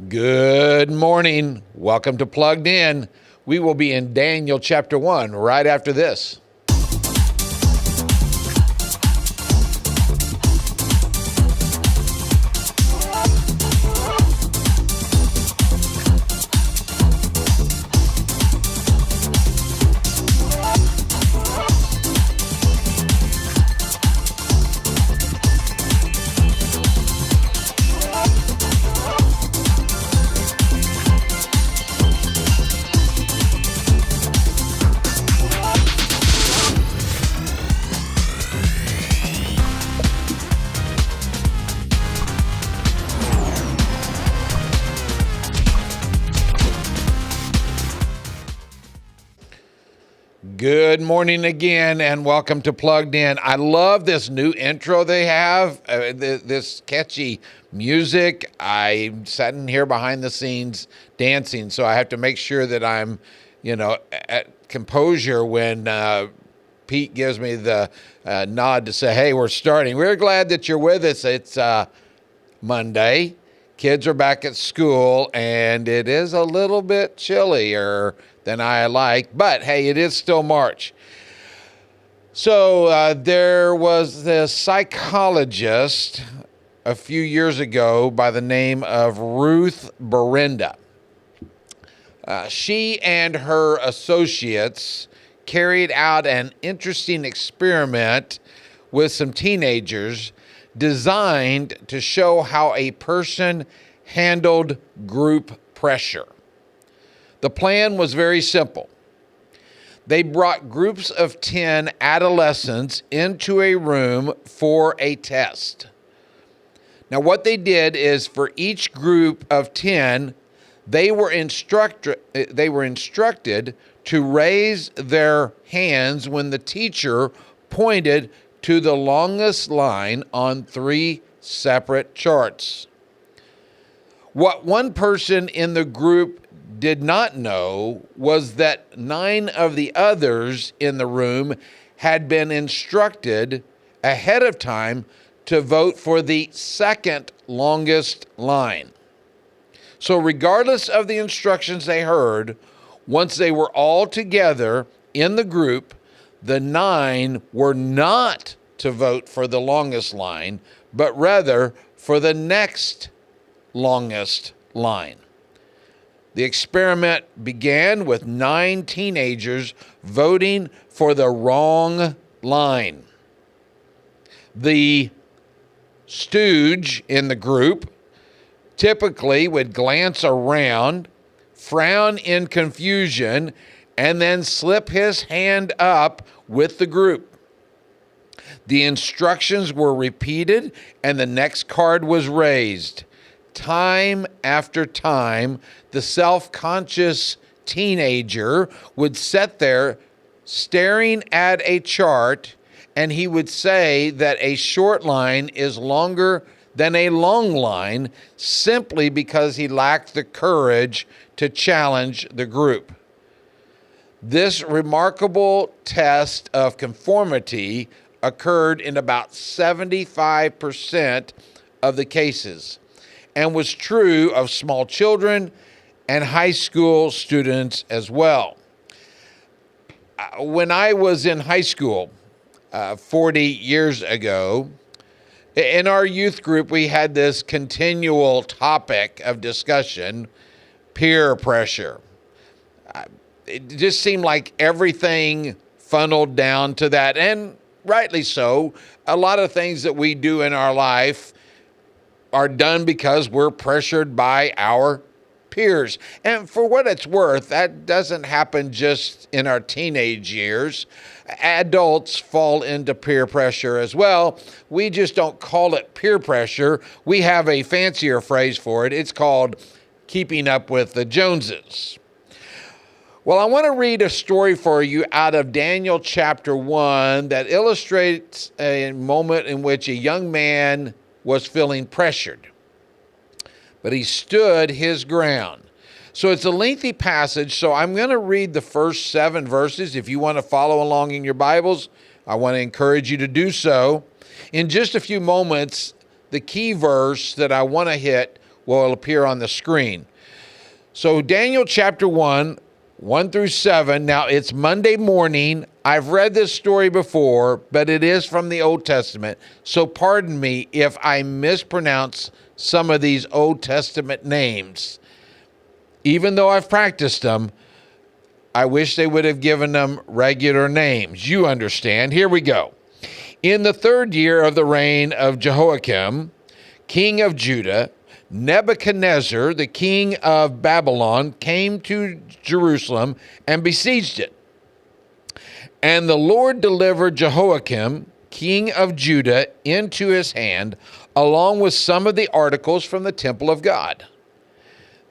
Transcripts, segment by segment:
Good morning. Welcome to Plugged In. We will be in Daniel chapter 1 right after this. Good morning again, and welcome to Plugged In. I love this new intro they have, this catchy music. I'm sitting here behind the scenes dancing, so I have to make sure that I'm, at composure when Pete gives me the nod to say, hey, we're starting. We're glad that you're with us. It's Monday. Kids are back at school, and it is a little bit chillier than I like, but hey, it is still March. So there was this psychologist a few years ago by the name of Ruth Berenda. She and her associates carried out an interesting experiment with some teenagers designed to show how a person handled group pressure. The plan was very simple. They brought groups of 10 adolescents into a room for a test. Now, what they did is for each group of 10, they were instructed to raise their hands when the teacher pointed to the longest line on 3 separate charts. What one person in the group did not know was that 9 of the others in the room had been instructed ahead of time to vote for the second longest line. So regardless of the instructions they heard, once they were all together in the group, the 9 were not to vote for the longest line, but rather for the next longest line. The experiment began with 9 teenagers voting for the wrong line. The stooge in the group typically would glance around, frown in confusion, and then slip his hand up with the group. The instructions were repeated, and the next card was raised. Time after time, the self-conscious teenager would sit there staring at a chart, and he would say that a short line is longer than a long line simply because he lacked the courage to challenge the group. This remarkable test of conformity occurred in about 75% of the cases, and was true of small children and high school students as well. When I was in high school 40 years ago, in our youth group, we had this continual topic of discussion, peer pressure. It just seemed like everything funneled down to that, and rightly so. A lot of things that we do in our life are done because we're pressured by our peers. And for what it's worth, that doesn't happen just in our teenage years. Adults fall into peer pressure as well. We just don't call it peer pressure. We have a fancier phrase for it. It's called keeping up with the Joneses. Well, I want to read a story for you out of Daniel chapter 1 that illustrates a moment in which a young man was feeling pressured, but he stood his ground. So it's a lengthy passage, so I'm going to read the first 7 verses. If you want to follow along in your Bibles, I want to encourage you to do so. In just a few moments, the key verse that I want to hit will appear on the screen. So Daniel chapter 1, 1 through 7. Now, it's Monday morning. I've read this story before, but it is from the Old Testament. So pardon me if I mispronounce some of these Old Testament names. Even though I've practiced them, I wish they would have given them regular names. You understand. Here we go. In the 3rd year of the reign of Jehoiakim, king of Judah, Nebuchadnezzar, the king of Babylon, came to Jerusalem and besieged it. And the Lord delivered Jehoiakim, king of Judah, into his hand, along with some of the articles from the temple of God.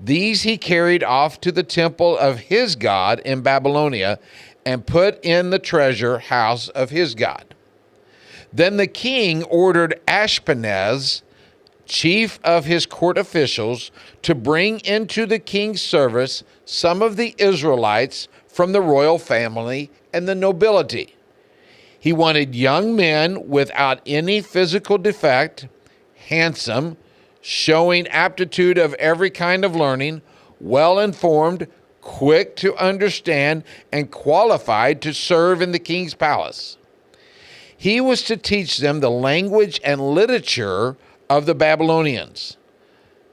These he carried off to the temple of his God in Babylonia and put in the treasure house of his God. Then the king ordered Ashpenaz, chief of his court officials, to bring into the king's service some of the Israelites from the royal family and the nobility. He wanted young men without any physical defect, handsome, showing aptitude of every kind of learning, well-informed, quick to understand, and qualified to serve in the king's palace. He was to teach them the language and literature of the Babylonians.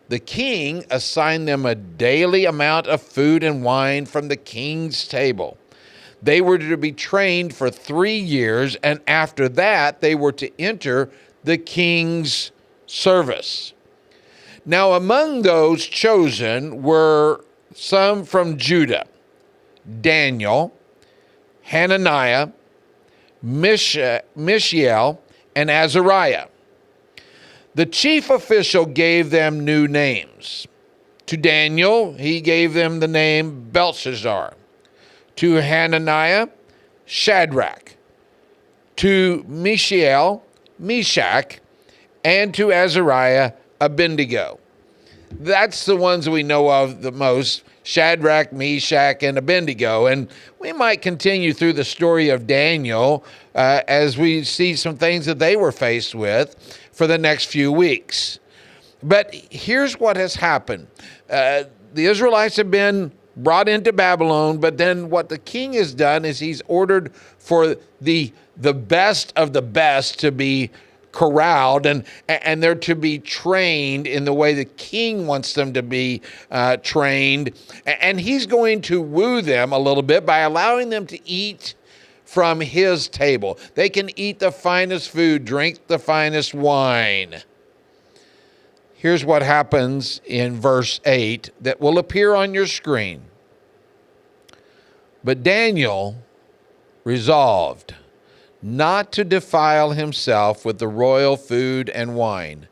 The king assigned them a daily amount of food and wine from the king's table. They were to be trained for 3 years, and after that, they were to enter the king's service. Now, among those chosen were some from Judah: Daniel, Hananiah, Mishael, and Azariah. The chief official gave them new names. To Daniel, he gave them the name Belshazzar. To Hananiah, Shadrach. To Mishael, Meshach. And to Azariah, Abednego. That's the ones we know of the most: Shadrach, Meshach, and Abednego. And we might continue through the story of Daniel as we see some things that they were faced with for the next few weeks. But here's what has happened. The Israelites have been brought into Babylon, but then what the king has done is he's ordered for the best of the best to be corralled, and they're to be trained in the way the king wants them to be trained. And he's going to woo them a little bit by allowing them to eat from his table. They can eat the finest food, drink the finest wine. Here's what happens in verse 8 that will appear on your screen. But Daniel resolved not to defile himself with the royal food and wine,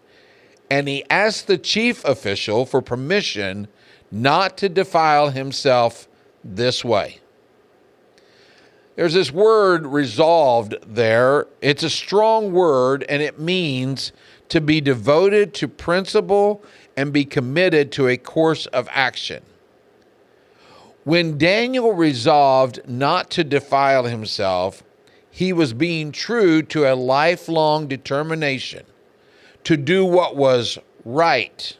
and he asked the chief official for permission not to defile himself this way. There's this word resolved there. It's a strong word, and it means to be devoted to principle and be committed to a course of action. When Daniel resolved not to defile himself, he was being true to a lifelong determination to do what was right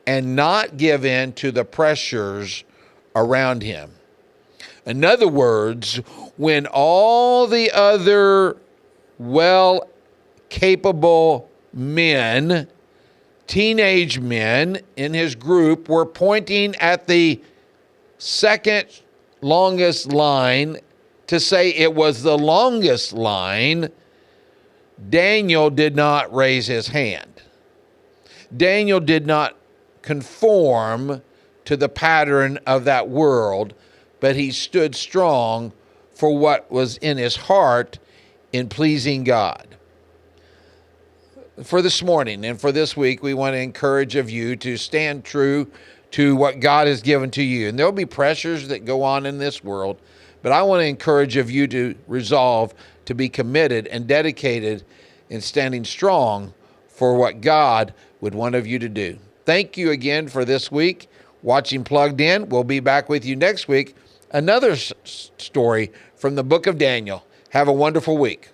and not give in to the pressures around him. In other words, when all the other well-capable men, teenage men in his group, were pointing at the second longest line to say it was the longest line, Daniel did not raise his hand. Daniel did not conform to the pattern of that world, but he stood strong for what was in his heart in pleasing God. For this morning and for this week, we want to encourage of you to stand true to what God has given to you. And there'll be pressures that go on in this world, but I want to encourage of you to resolve to be committed and dedicated in standing strong for what God would want of you to do. Thank you again for this week watching Plugged In. We'll be back with you next week. Another story from the book of Daniel. Have a wonderful week.